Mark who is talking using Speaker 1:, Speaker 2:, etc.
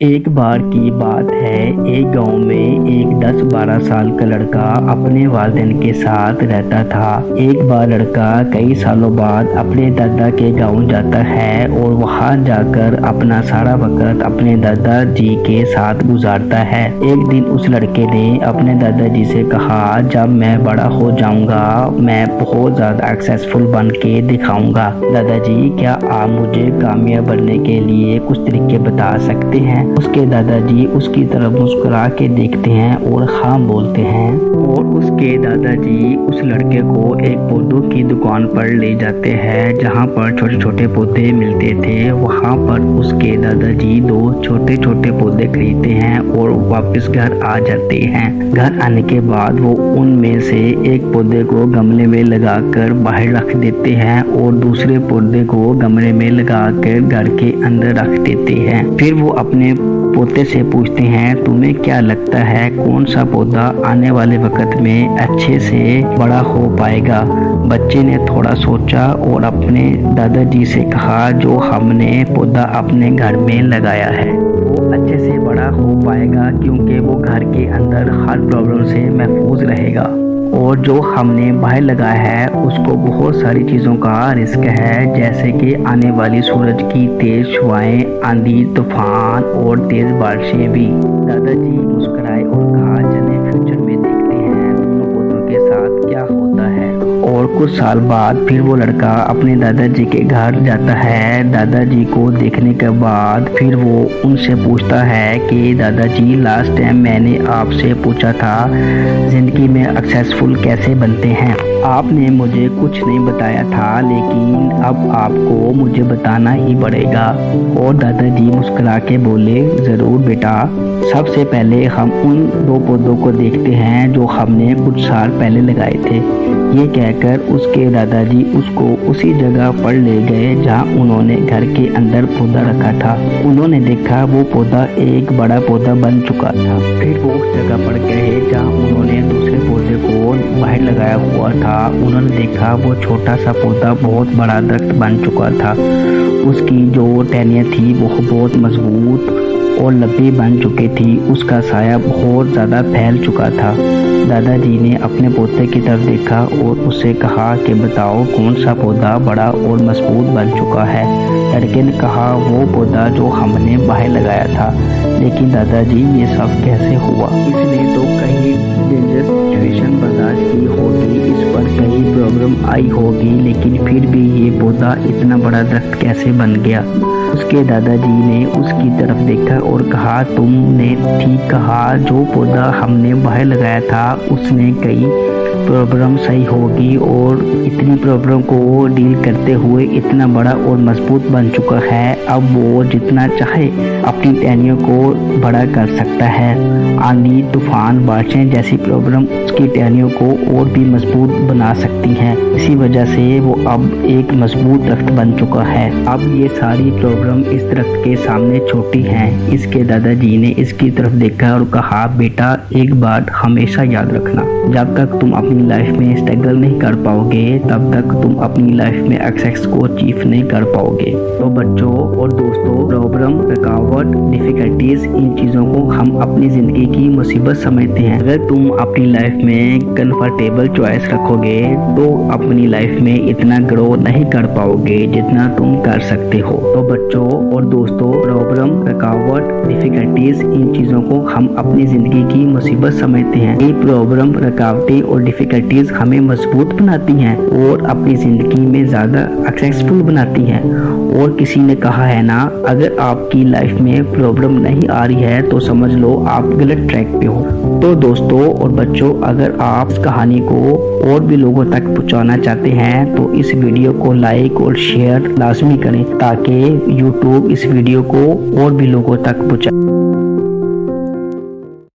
Speaker 1: एक बार की बात है, एक गांव में एक 10-12 साल का लड़का अपने वालिदैन के साथ रहता था। एक बार लड़का कई सालों बाद अपने दादा के गांव जाता है और वहां जाकर अपना सारा वक्त अपने दादाजी के साथ गुजारता है। एक दिन उस लड़के ने अपने दादाजी से कहा, जब मैं बड़ा हो जाऊंगा मैं बहुत ज्यादा सक्सेसफुल बन के दिखाऊंगा। दादाजी, क्या आप मुझे कामयाब बनने के लिए कुछ तरीके बता सकते हैं? उसके दादाजी उसकी तरफ मुस्कुरा के देखते हैं और हाँ बोलते हैं और उसके दादाजी उस लड़के को एक पौधों की दुकान पर ले जाते हैं जहाँ पर छोटे छोटे पौधे मिलते थे। वहाँ पर उसके दादाजी 2 छोटे छोटे पौधे खरीदते हैं और वापस घर आ जाते हैं। घर आने के बाद वो उनमें से एक पौधे को गमले में लगाकर बाहर रख देते हैं और दूसरे पौधे को गमले में लगाकर घर के अंदर रख देते हैं। फिर वो अपने पोते से पूछते हैं, तुम्हें क्या लगता है कौन सा पौधा आने वाले वक्त में अच्छे से बड़ा हो पाएगा? बच्चे ने थोड़ा सोचा और अपने दादाजी से कहा, जो हमने पौधा अपने घर में लगाया है वो अच्छे से बड़ा हो पाएगा क्योंकि वो घर के अंदर हर प्रॉब्लम से महफूज रहेगा, और जो हमने बाहर लगाया है उसको बहुत सारी चीज़ों का रिस्क है, जैसे कि आने वाली सूरज की तेज हवाएं, आंधी, तूफान और तेज बारिशें भी। दादाजी मुस्कुराए और कहा, चले फ्यूचर में देखते हैं दोनों पौधों के साथ क्या होता है। और कुछ साल बाद फिर वो लड़का अपने दादाजी के घर जाता है। दादाजी को देखने के बाद फिर वो उनसे पूछता है कि दादाजी, लास्ट टाइम मैंने आपसे पूछा था जिंदगी में सक्सेसफुल कैसे बनते हैं, आपने मुझे कुछ नहीं बताया था, लेकिन अब आपको मुझे बताना ही पड़ेगा। और दादाजी मुस्कुरा के बोले, जरूर बेटा, सबसे पहले हम उन 2 पौधों को देखते हैं जो हमने कुछ साल पहले लगाए थे। ये कहकर उसके दादाजी उसको उसी जगह पर ले गए जहां उन्होंने घर के अंदर पौधा रखा था। उन्होंने देखा वो पौधा एक बड़ा पौधा बन चुका था। फिर वो उस जगह पर गए जहां उन्होंने दूसरे पौधे को बाहर लगाया हुआ था। उन्होंने देखा वो छोटा सा पौधा बहुत बड़ा दरख्त बन चुका था। उसकी जो टहनियाँ थी वो बहुत मजबूत और लंबी बन चुकी थी। उसका साया बहुत ज़्यादा फैल चुका था। दादाजी ने अपने पोते की तरफ देखा और उससे कहा कि बताओ कौन सा पौधा बड़ा और मजबूत बन चुका है। लड़के ने कहा, वो पौधा जो हमने बाहर लगाया था। लेकिन दादाजी, ये सब कैसे हुआ? इसने तो कई डेंजरस सिचुएशन बर्दाश्त की होगी, इस पर कई प्रॉब्लम आई होगी, लेकिन फिर भी ये पौधा इतना बड़ा दरख्त कैसे बन गया? उसके दादाजी ने उसकी तरफ देखा और कहा, तुमने ठीक कहा, जो पौधा हमने बाहर लगाया था उसने कई प्रॉब्लम सही होगी और इतनी प्रॉब्लम को डील करते हुए इतना बड़ा और मजबूत बन चुका है। अब वो जितना चाहे अपनी टहनियों को बड़ा कर सकता है। आंधी, तूफान, बारिशें जैसी प्रॉब्लम उसकी टहनियों को और भी मजबूत बना सकती हैं। इसी वजह से वो अब एक मजबूत दरख्त बन चुका है। अब ये सारी प्रॉब्लम इस दरख्त के सामने छोटी हैं। इसके दादाजी ने इसकी तरफ देखा और कहा, बेटा, एक बात हमेशा याद रखना, जब तक तुम अपनी लाइफ में स्ट्रगल नहीं कर पाओगे तब तक तुम अपनी लाइफ में सक्सेस को अचीव नहीं कर पाओगे। तो बच्चों और दोस्तों, प्रॉब्लम, रुकावट, डिफिकल्टीज, इन चीज़ों को हम अपनी ज़िंदगी की मुसीबत समझते हैं। अगर तुम अपनी लाइफ में कंफर्टेबल चॉइस रखोगे तो अपनी लाइफ में इतना ग्रो नहीं कर पाओगे जितना तुम कर सकते हो। तो बच्चों और दोस्तों, प्रॉब्लम, रुकावट, डिफिकल्टीज, इन चीज़ों को हम अपनी ज़िंदगी की मुसीबत समझते हैं। ये प्रॉब्लम, रुकावटें और डिफिकल्टीज हमें मजबूत बनाती हैं और अपनी ज़िंदगी में ज़्यादा सक्सेसफुल बनाती हैं। और किसी ने कहा है ना, अगर आपकी लाइफ में प्रॉब्लम नहीं आ रही है तो समझ लो आप गलत ट्रैक पे हो। तो दोस्तों और बच्चों, अगर आप इस कहानी को और भी लोगों तक पहुंचाना चाहते हैं तो इस वीडियो को लाइक और शेयर लाजमी करें ताकि YouTube इस वीडियो को और भी लोगों तक पहुंचाए।